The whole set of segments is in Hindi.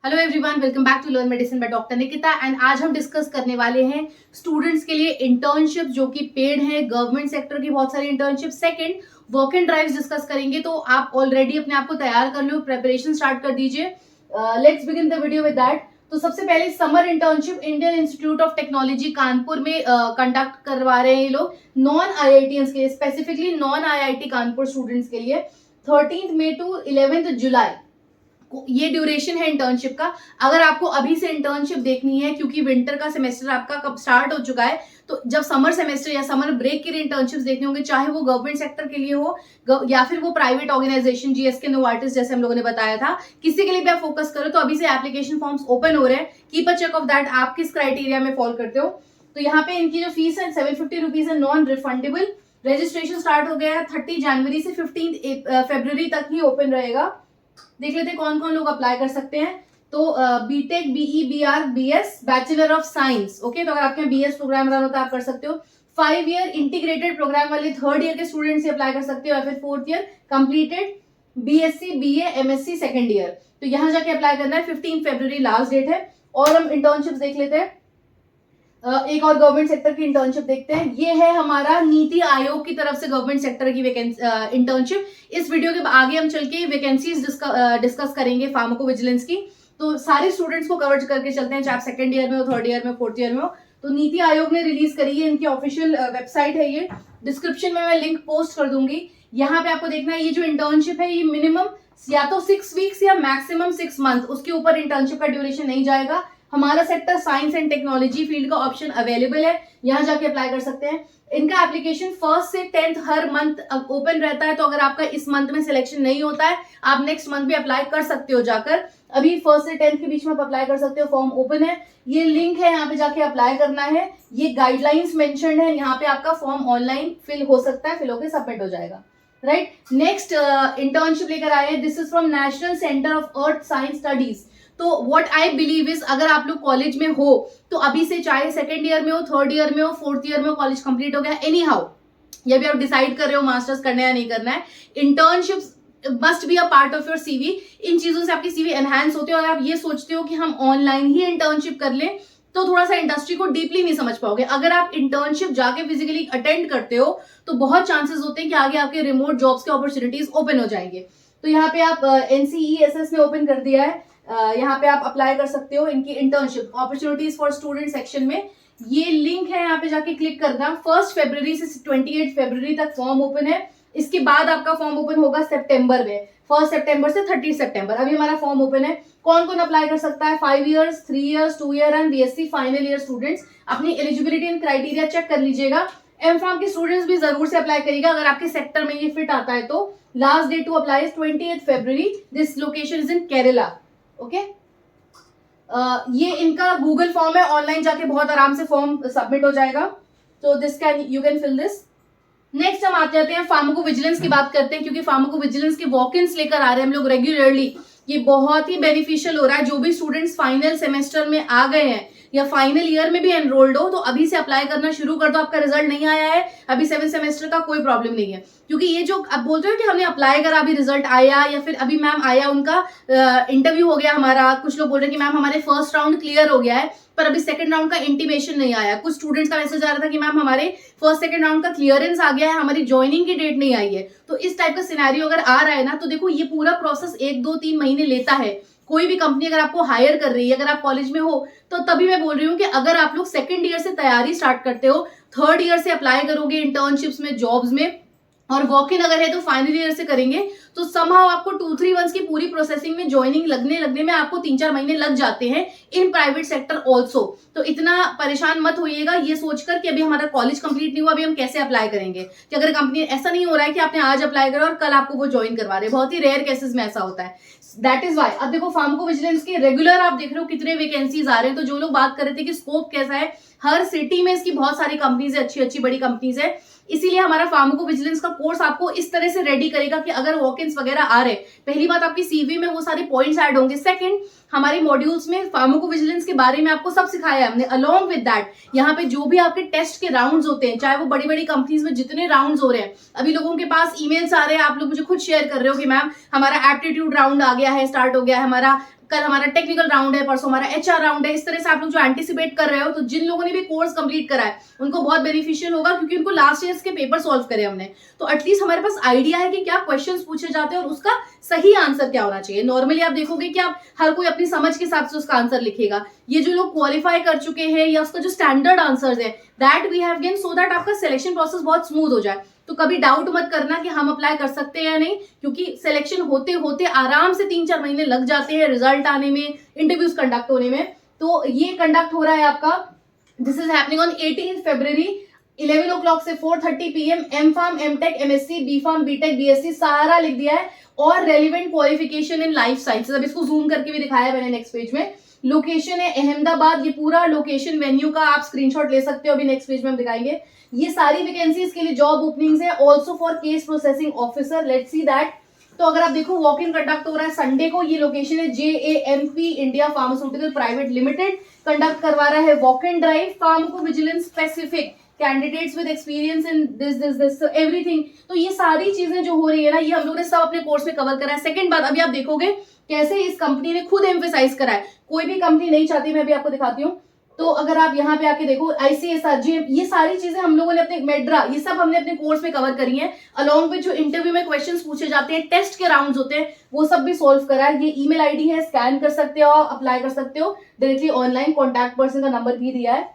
Hello everyone, welcome back to learn medicine by doctor Nikita. And आज हम डिस्कस करने वाले हैं स्टूडेंट्स के लिए इंटर्नशिप जो कि पेड है, गवर्नमेंट सेक्टर की बहुत सारी internship. Second, walk in drives discuss करेंगे। तो आप ऑलरेडी अपने आप को तैयार कर लो, प्रिपरेशन स्टार्ट कर दीजिए। Let's begin the video with that. तो सबसे पहले summer internship Indian institute of technology Kanpur में कंडक्ट करवा रहे हैं ये लोग नॉन आईआईटीएंस के लिए, specifically non IIT Kanpur students के लिए। 13 मई टू 11 जुलाई ये ड्यूरेशन है इंटर्नशिप का। अगर आपको अभी से इंटर्नशिप देखनी है, क्योंकि विंटर का सेमेस्टर आपका कब स्टार्ट हो चुका है, तो जब समर सेमेस्टर या समर ब्रेक के लिए इंटर्नशिप्स देखने होंगे, चाहे वो गवर्नमेंट सेक्टर के लिए हो या फिर वो प्राइवेट ऑर्गेनाइजेशन, जीएसके, नोवार्टिस जैसे हम लोगों ने बताया था, किसी के लिए भी आप फोकस करो, तो अभी से एप्लीकेशन फॉर्म्स ओपन हो रहे हैं। Keep a check of that, आप किस क्राइटेरिया में फॉलो करते हो। तो यहाँ पे इनकी जो फीस है 750 रुपीज है, नॉन रिफंडेबल। रजिस्ट्रेशन स्टार्ट हो गया है 30 जनवरी से 15 फरवरी तक ही ओपन रहेगा। देख लेते हैं कौन कौन लोग अप्लाई कर सकते हैं। तो BTech, BE, BR, BS, bachelor of science. Okay, तो अगर आपके बीएस प्रोग्राम रन होता है आप कर सकते हो। 5 ईयर इंटीग्रेटेड प्रोग्राम वाले थर्ड ईयर के स्टूडेंट्स अप्लाई कर सकते हो, या फिर 4th year completed BSc, BA, MSc second year. तो यहाँ जाके अप्लाई करना है। 15 फरवरी लास्ट डेट है। और हम इंटर्नशिप देख लेते हैं। एक और गवर्नमेंट सेक्टर की इंटर्नशिप देखते हैं। ये है हमारा नीति आयोग की तरफ से गवर्नमेंट सेक्टर की इंटर्नशिप। इस वीडियो के आगे हम चल के वैकेंसीज डिस्कस करेंगे फार्माको विजिलेंस की। तो सारे स्टूडेंट्स को कवर करके चलते हैं, चाहे आप सेकंड ईयर में हो, थर्ड ईयर में, फोर्थ ईयर में हो। तो नीति आयोग ने रिलीज करी है, इनकी ऑफिशियल वेबसाइट है ये। डिस्क्रिप्शन में मैं लिंक पोस्ट कर दूंगी। यहाँ पे आपको देखना है, ये जो इंटर्नशिप है ये मिनिमम या तो 6 वीक्स या मैक्सिमम 6 मंथ, उसके ऊपर इंटर्नशिप का ड्यूरेशन नहीं जाएगा। हमारा sector science and technology field का ऑप्शन अवेलेबल है, यहाँ जाके अप्लाई कर सकते हैं। इनका एप्लीकेशन 1st से 10th हर मंथ ओपन रहता है। तो अगर आपका इस मंथ में सिलेक्शन नहीं होता है, आप नेक्स्ट मंथ भी अप्लाई कर सकते हो जाकर। अभी 1st से 10th के बीच में आप अप्लाई कर सकते हो, फॉर्म ओपन है। ये लिंक है, यहाँ पे जाके अप्लाई करना है। ये गाइडलाइंस मेंशन्ड है, यहाँ पे आपका फॉर्म ऑनलाइन फिल हो सकता है, फिल होकर सबमिट हो जाएगा। राइट, नेक्स्ट इंटर्नशिप लेकर आए हैं। This is from national centre of earth science studies. तो व्हाट आई बिलीव इज, अगर आप लोग कॉलेज में हो तो अभी से, चाहे सेकंड ईयर में हो, थर्ड ईयर में हो, फोर्थ ईयर में हो, कॉलेज कंप्लीट हो गया, एनी हाउ, या भी आप डिसाइड कर रहे हो मास्टर्स करना है या नहीं करना है, internship must be a part of your CV. इन चीजों से आपकी सीवी एनहांस होती है। और आप ये सोचते हो कि हम ऑनलाइन ही इंटर्नशिप कर लें, तो थोड़ा सा इंडस्ट्री को डीपली नहीं समझ पाओगे। अगर आप इंटर्नशिप जाके फिजिकली अटेंड करते हो तो बहुत चांसेस होते हैं कि आगे आपके रिमोट जॉब्स के अपॉर्चुनिटीज ओपन हो जाएंगे। तो यहाँ पे आप NCESS ने ओपन कर दिया है, यहाँ पे आप अप्लाई कर सकते हो इनकी internship opportunities for student section में। ये लिंक है, यहाँ पे जाके क्लिक करना। 1 फरवरी से 28 फरवरी तक फॉर्म ओपन है। इसके बाद आपका फॉर्म ओपन होगा सितंबर में, 1 सितंबर से 30 सितंबर। अभी हमारा फॉर्म ओपन है। कौन कौन अप्लाई कर सकता है? 5 years, 3 years, 2 year and BSc final year students. अपनी एलिजिबिलिटी एंड क्राइटेरिया चेक कर लीजिएगा। M.Pharm के स्टूडेंट्स भी जरूर से अप्लाई करिएगा अगर आपके सेक्टर में ये फिट आता है तो। Last date to apply is 28 February. This location is in Kerala. Okay, ये इनका गूगल फॉर्म है, ऑनलाइन जाके बहुत आराम से फॉर्म सबमिट हो जाएगा। तो this can, you can fill this. Next हम आते जाते हैं फार्माको विजिलेंस की बात करते हैं, क्योंकि फार्माको विजिलेंस के वॉक-इन्स लेकर आ रहे हैं हम लोग रेगुलरली। ये बहुत ही बेनिफिशियल हो रहा है। जो भी स्टूडेंट्स फाइनल सेमेस्टर में आ गए हैं या फाइनल ईयर में भी एनरोल्ड हो, तो अभी से अप्लाई करना शुरू कर दो। आपका रिजल्ट नहीं आया है अभी 7th सेमेस्टर का, कोई प्रॉब्लम नहीं है। क्योंकि ये जो आप बोलते हो कि हमने अप्लाई करा, अभी रिजल्ट आया, या फिर अभी मैम आया, उनका इंटरव्यू हो गया हमारा, कुछ लोग बोल रहे हैं कि मैम हमारे फर्स्ट राउंड क्लियर हो गया है पर अभी सेकंड राउंड का इंटीमेशन नहीं आया। कुछ स्टूडेंट्स का मैसेज आ रहा था कि मैम हमारे फर्स्ट सेकंड राउंड का क्लियरेंस आ गया है, हमारी ज्वाइनिंग की डेट नहीं आई है। तो इस टाइप का सिनेरियो अगर आ रहा है ना, तो देखो ये पूरा प्रोसेस 1, 2, 3 महीने लेता है। कोई भी कंपनी अगर आपको हायर कर रही है, अगर आप कॉलेज में हो, तो तभी मैं बोल रही हूँ कि अगर आप लोग सेकंड ईयर से तैयारी स्टार्ट करते हो, थर्ड ईयर से अप्लाई करोगे इंटर्नशिप्स में, जॉब्स में, और वॉक इन अगर है तो फाइनल ईयर से करेंगे, तो समहाउ आपको 2-3 मंथ्स की पूरी प्रोसेसिंग में ज्वाइनिंग लगने में आपको 3-4 महीने लग जाते हैं इन प्राइवेट सेक्टर ऑल्सो। तो इतना परेशान मत होइएगा ये सोचकर कि अभी हमारा कॉलेज कंप्लीट नहीं हुआ, अभी हम कैसे अप्लाई करेंगे। कि अगर कंपनी, ऐसा नहीं हो रहा है कि आपने आज अप्लाई करा और कल आपको वो ज्वाइन करवा रहे हैं, बहुत ही रेयर केसेस में ऐसा होता है। दैट इज वाई अब देखो फार्माको विजिलेंस के रेगुलर आप देख रहे हो कितने वैकेंसीज आ रहे हैं। तो जो लोग बात कर रहे थे कि स्कोप कैसा है, हर सिटी में इसकी बहुत सारी कंपनीज है, अच्छी अच्छी बड़ी कंपनीज है। इसीलिए हमारा फार्माको विजिलेंस का कोर्स आपको इस तरह से रेडी करेगा कि अगर वॉक-इन्स वगैरह आ रहे, पहली बात आपकी सीवी में वो सारे पॉइंट्स ऐड होंगे। सेकंड, हमारे मॉड्यूल्स में फार्माको विजिलेंस के बारे में आपको सब सिखाया है हमने। अलॉन्ग विद दैट यहाँ पे जो भी आपके टेस्ट के राउंड्स होते हैं, चाहे वो बड़ी बड़ी कंपनीज में जितने राउंड्स हो रहे हैं, अभी लोगों के पास ईमेल्स आ रहे हैं, आप लोग मुझे खुद शेयर कर रहे हो कि मैम हमारा एप्टीट्यूड राउंड आ गया है, स्टार्ट हो गया है, हमारा कल हमारा टेक्निकल राउंड है, परसों हमारा HR राउंड है। इस तरह से आप लोग जो एंटिसिपेट कर रहे हो, तो जिन लोगों ने भी कोर्स कंप्लीट करा है उनको बहुत बेनिफिशियल होगा, क्योंकि उनको लास्ट ईयर्स के पेपर सॉल्व करे हमने, तो एटलीस्ट हमारे पास आइडिया है कि क्या क्वेश्चंस पूछे जाते हैं और उसका सही आंसर क्या होना चाहिए। नॉर्मली आप देखोगे कि आप हर कोई अपनी समझ के हिसाब से उसका आंसर लिखेगा। ये जो लोग क्वालिफाई कर चुके हैं या उसका जो स्टैंडर्ड आंसर्स है that we have given, so that आपका सिलेक्शन प्रोसेस बहुत स्मूथ हो जाए। तो कभी डाउट मत करना कि हम अप्लाई कर सकते हैं या नहीं, क्योंकि सिलेक्शन होते होते आराम से 3-4 महीने लग जाते हैं रिजल्ट आने में, इंटरव्यूज कंडक्ट होने में। तो ये कंडक्ट हो रहा है आपका, this is happening on 18 February 11 o'clock से 4:30 PM। M.Pharm, M.Tech, MSc, B.Pharm, B.Tech, B.Sc सारा लिख दिया है, और relevant qualification in life sciences. अब इसको जूम करके भी दिखाया मैंने नेक्स्ट पेज में। लोकेशन है अहमदाबाद, ये पूरा लोकेशन वेन्यू का आप स्क्रीनशॉट ले सकते हो, अभी नेक्स्ट पेज में हम दिखाएंगे। ये सारी वैकेंसीज के लिए जॉब ओपनिंग्स है, also for case processing officer. Let's see that. तो अगर आप देखो वॉक इन कंडक्ट हो रहा है संडे को, ये लोकेशन है JAMP India pharmaceutical private limited conduct करवा रहा है walk in drive, pharmaco vigilance specific candidates with experience in this everything. तो ये सारी चीजें जो हो रही है ना, ये हम लोग ने सब अपने कोर्स में कवर करा है। सेकंड बात, अभी आप देखोगे कैसे इस कंपनी ने खुद एम्फेसाइज करा है, कोई भी कंपनी नहीं चाहती, मैं अभी आपको दिखाती हूँ। तो अगर आप यहाँ पे आके देखो ICSR, ये सारी चीजें हम लोगों ने अपने मेड्रा, ये सब हमने अपने कोर्स में कवर करी है, अलॉन्ग विद जो इंटरव्यू में क्वेश्चंस पूछे जाते हैं, टेस्ट के राउंड्स होते हैं, वो सब भी सॉल्व करा है। ये ईमेल आईडी है, स्कैन कर सकते हो, अप्लाई कर सकते हो डायरेक्टली ऑनलाइन। कॉन्टैक्ट पर्सन का नंबर भी दिया है।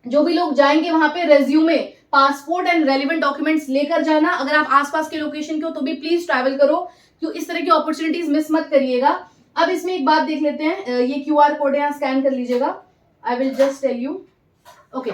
जो भी लोग जाएंगे वहां पे resume, passport and relevant documents लेकर जाना। अगर आप आसपास के लोकेशन के हो तो भी प्लीज ट्रैवल करो, क्यों इस तरह की अपॉर्चुनिटीज मिस मत करिएगा। अब इसमें एक बात देख लेते हैं, ये QR कोड है, यहाँ स्कैन कर लीजिएगा। I will just tell you. Okay,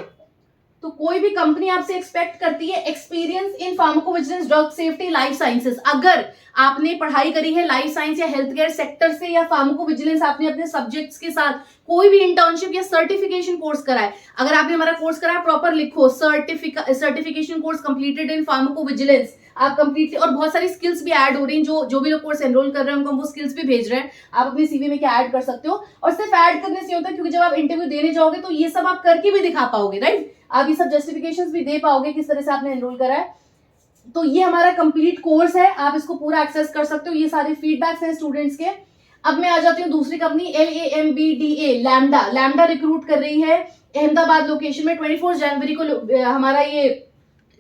तो कोई भी कंपनी आपसे एक्सपेक्ट करती है experience in pharmacovigilance, drug safety, life sciences. अगर आपने पढ़ाई करी है लाइफ साइंस या हेल्थ केयर सेक्टर से, या फार्माकोविजिलेंस आपने अपने सब्जेक्ट्स के साथ कोई भी इंटर्नशिप या सर्टिफिकेशन कोर्स करा है, अगर आपने हमारा कोर्स करा है प्रॉपर लिखो certification course completed in pharmacovigilance, आप कंप्लीटली, और बहुत सारी स्किल्स भी ऐड हो रही हैं, जो भी लोग कोर्स एनरोल कर रहे हैं उनको हम वो स्किल्स भी भेज रहे हैं, आप अपनी CV में क्या ऐड कर सकते हो। और सिर्फ ऐड करने से होता है, क्योंकि जब आप इंटरव्यू देने जाओगे तो ये सब आप करके भी दिखा पाओगे, राइट, आप ये सब जस्टिफिकेशंस भी दे पाओगे किस तरह से आपने एनरोल करा है। तो ये हमारा कंप्लीट कोर्स है, आप इसको पूरा एक्सेस कर सकते हो। ये सारे फीडबैक्स हैं स्टूडेंट्स के। अब मैं आ जाती हूँ दूसरी कंपनी LAMBDA, लैम्डा रिक्रूट कर रही है अहमदाबाद लोकेशन में। 24 जनवरी को हमारा ये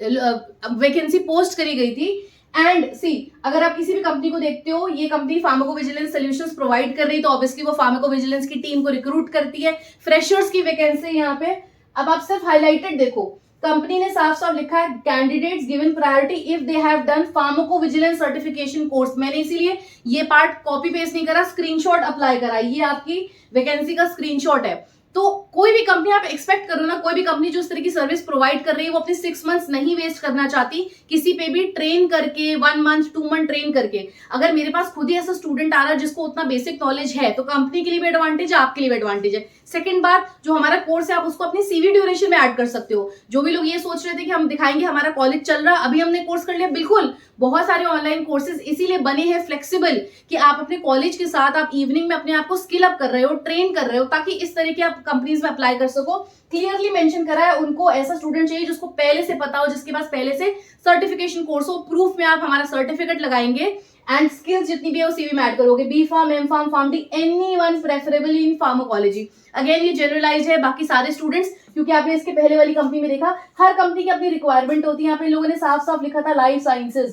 वैकेंसी पोस्ट करी गई थी। एंड सी, अगर आप किसी भी कंपनी को देखते हो, ये कंपनी फार्माकोविजिलेंस सॉल्यूशंस प्रोवाइड कर रही है, तो ऑब्वियसली वो फार्माकोविजिलेंस की टीम को रिक्रूट करती है। फ्रेशर्स की वैकेंसी यहाँ पे। अब आप सिर्फ हाईलाइटेड देखो, कंपनी ने साफ साफ लिखा है candidates given priority if they have done pharmacovigilance certification course. मैंने इसीलिए ये पार्ट कॉपी पेस्ट नहीं करा, स्क्रीनशॉट अप्लाई करा। ये आपकी वैकेंसी का स्क्रीनशॉट है। तो कोई भी कंपनी आप एक्सपेक्ट करो ना, कोई भी कंपनी जो इस तरह की सर्विस प्रोवाइड कर रही है, वो अपने 6 मंथ्स नहीं वेस्ट करना चाहती किसी पे भी ट्रेन करके, 1 मंथ 2 मंथ ट्रेन करके। अगर मेरे पास खुद ही ऐसा स्टूडेंट आ रहा है जिसको उतना बेसिक नॉलेज है, तो कंपनी के लिए भी एडवांटेज है, आपके लिए भी एडवांटेज है। सेकंड बात, जो हमारा कोर्स है आप उसको अपनी CV ड्यूरेशन में ऐड कर सकते हो। जो भी लोग ये सोच रहे थे कि हम दिखाएंगे हमारा कॉलेज चल रहा, अभी हमने कोर्स कर लिया, बिल्कुल बहुत सारे ऑनलाइन कोर्सेज इसीलिए बने हैं फ्लेक्सिबल, कि आप अपने कॉलेज के साथ आप इवनिंग में अपने आप को स्किल अप कर रहे हो, ट्रेन कर रहे हो, ताकि इस तरह के आप कंपनीज में अप्लाई कर सको। क्लियरली मेंशन करा है, उनको ऐसा स्टूडेंट चाहिए जिसको पहले से पता हो, जिसके पास पहले से सर्टिफिकेशन कोर्स हो। प्रूफ में आप हमारा सर्टिफिकेट लगाएंगे एंड स्किल्स जितनी भी है वो CV में ऐड करोगे। B.Pharm, M.Pharm, PharmD, anyone preferably इन फार्माकोलॉजी। अगेन ये जनरलाइज है बाकी सारे स्टूडेंट्स, क्योंकि आपने इसके पहले वाली कंपनी में देखा हर कंपनी की अपनी रिक्वायरमेंट होती है। यहाँ पे लोगों ने साफ साफ लिखा था life sciences,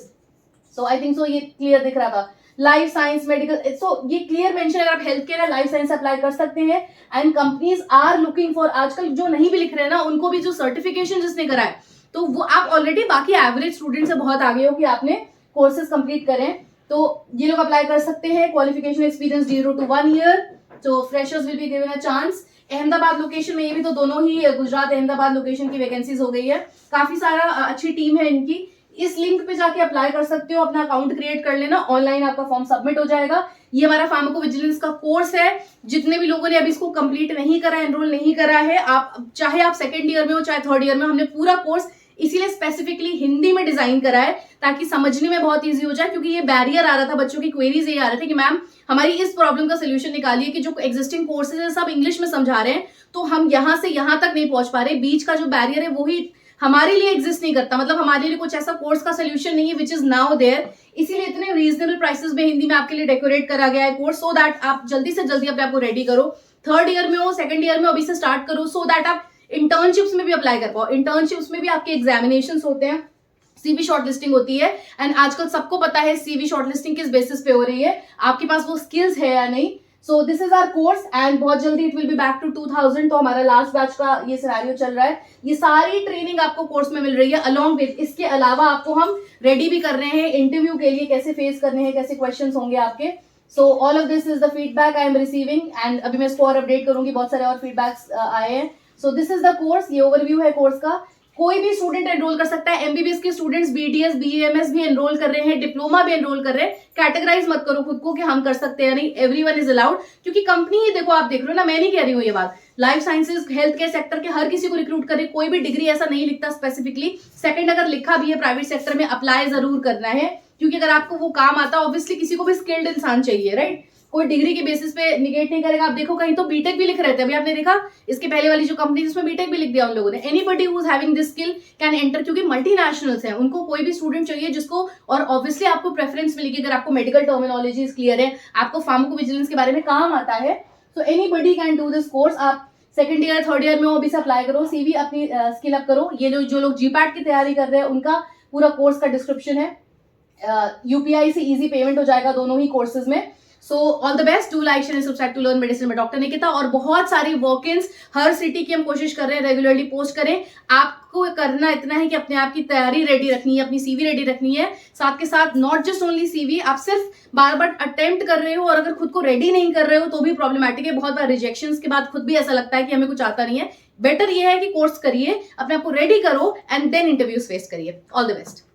so I think so ये क्लियर दिख रहा था। लाइफ साइंस, मेडिकल, सो ये क्लियर मेंशन, अगर आप हेल्थ केयर या लाइफ साइंस अप्लाई कर सकते हैं। And companies are looking for, आजकल जो नहीं भी लिख रहे हैं ना, उनको भी जो सर्टिफिकेशन जिसने करा है, तो वो आप ऑलरेडी बाकी एवरेज स्टूडेंट से बहुत आगे हो कि आपने कोर्सेज कंप्लीट करें, तो ये लोग अप्लाई कर सकते हैं। क्वालिफिकेशन एक्सपीरियंस 0 to 1 year, तो freshers will be given a chance. Ahmedabad location में, ये भी तो दोनों ही गुजरात अहमदाबाद लोकेशन की वैकेंसीज हो गई है। काफी सारा अच्छी टीम है इनकी। इस लिंक पे जाके अप्लाई कर सकते हो, अपना अकाउंट क्रिएट कर लेना, ऑनलाइन आपका फॉर्म सबमिट हो जाएगा। ये हमारा फार्माकोविजिलेंस का कोर्स है। जितने भी लोगों ने अभी इसको कंप्लीट नहीं करा, एनरोल नहीं करा है, आप चाहे आप 2nd ईयर में हो चाहे 3rd ईयर में, हमने पूरा कोर्स इसीलिए स्पेसिफिकली हिंदी में डिजाइन करा है ताकि समझने में बहुत इजी हो जाए। क्योंकि ये बैरियर आ रहा था, बच्चों की क्वेरीज ये आ रहे थे कि मैम हमारी इस प्रॉब्लम का सोल्यूशन निकालिए कि जो एग्जिस्टिंग कोर्सेज है सब इंग्लिश में समझा रहे हैं, तो हम यहाँ से यहाँ तक नहीं पहुंच पा रहे। बीच का जो बैरियर है वो ही हमारे लिए एग्जिस्ट नहीं करता, मतलब हमारे लिए कुछ ऐसा कोर्स का सोल्यूशन नहीं है विच इज नाउ देयर, इसीलिए इतने रीजनेबल प्राइसेस में हिंदी में आपके लिए डेकोरेट करा गया है कोर्स, सो दैट आप जल्दी से जल्दी अपने आप को रेडी करो। थर्ड ईयर में हो, सेकंड ईयर में अभी से स्टार्ट करो, सो दैट आप इंटर्नशिप्स में भी अप्लाई कर पाओ। इंटर्नशिप्स में भी आपके एग्जामिनेशंस होते हैं, सीवी शॉर्टलिस्टिंग होती है, एंड आजकल सबको पता है सीवी शॉर्टलिस्टिंग किस बेसिस पे हो रही है, आपके पास वो स्किल्स है या नहीं। So this is our course and बहुत जल्दी it will be back to 2000, तो हमारा लास्ट बैच का ये सिनेरियो चल रहा है। ये सारी ट्रेनिंग आपको कोर्स में मिल रही है, अलॉन्ग विद इसके अलावा आपको हम रेडी भी कर रहे हैं इंटरव्यू के लिए, कैसे फेस करने हैं, कैसे क्वेश्चंस होंगे आपके। So all of this is the feedback I am receiving, and अभी मैं इसको और अपडेट करूंगी, बहुत सारे और फीडबैक्स आए हैं। सो दिस इज द कोर्स, ये ओवरव्यू है कोर्स का। कोई भी स्टूडेंट एनरोल कर सकता है, एमबीबीएस के स्टूडेंट्स बीडीएस बीएमएस भी एनरोल कर रहे हैं, डिप्लोमा भी एनरोल कर रहे हैं। कैटेगराइज मत करो खुद को कि हम कर सकते हैं नहीं, एवरीवन इज अलाउड, क्योंकि कंपनी ही देखो, आप देख रहे हो ना, मैं नहीं कह रही हूँ ये बात, life sciences health care sector के हर किसी को रिक्रूट करे, कोई भी डिग्री ऐसा नहीं लिखता स्पेसिफिकली। सेकंड, अगर लिखा भी है प्राइवेट सेक्टर में, अप्लाई जरूर करना है, क्योंकि अगर आपको वो काम आता है, ऑब्वियसली किसी को भी स्किल्ड इंसान चाहिए, राइट। कोई डिग्री के बेसिस पे निगेट नहीं करेगा। आप देखो कहीं तो बीटेक भी लिख रहे थे, अभी आपने देखा इसके पहले वाली जो कंपनी जिसमें बीटेक भी लिख दिया उन लोगों ने। Anybody who is having this skill can enter, क्योंकि मल्टीनेशनल्स हैं, उनको कोई भी स्टूडेंट चाहिए जिसको, और ऑब्वियसली आपको प्रेफरेंस मिलेगी अगर आपको मेडिकल टर्मिनोलॉजीज क्लियर है, आपको फार्माकोविजिलेंस के बारे में काम आता है, तो anybody can do this course. आप सेकंड ईयर थर्ड ईयर में हो, अभी से अप्लाई करो, सीवी अपनी स्किल अप करो। ये जो लोग जीपैट की तैयारी कर रहे हैं उनका पूरा कोर्स का डिस्क्रिप्शन है, यूपीआई से इजी पेमेंट हो जाएगा दोनों ही कोर्सेज में। So all the best, do like share subscribe to learn medicine में डॉक्टर निकिता। और बहुत सारी वॉक-इन्स हर सिटी की हम कोशिश कर रहे हैं रेगुलरली पोस्ट करें। आपको करना इतना है कि अपने आप की तैयारी रेडी रखनी है, अपनी सीवी रेडी रखनी है, साथ के साथ नॉट जस्ट ओनली सीवी, आप सिर्फ बार बार अटेम्प्ट कर रहे हो और अगर खुद को रेडी नहीं कर रहे हो तो भी प्रॉब्लमैटिक है। बहुत बार रिजेक्शन के बाद खुद भी ऐसा लगता है कि हमें कुछ आता नहीं है। बेटर ये है कि कोर्स करिए, अपने आप को रेडी करो एंड देन इंटरव्यूज फेस करिए। All the best.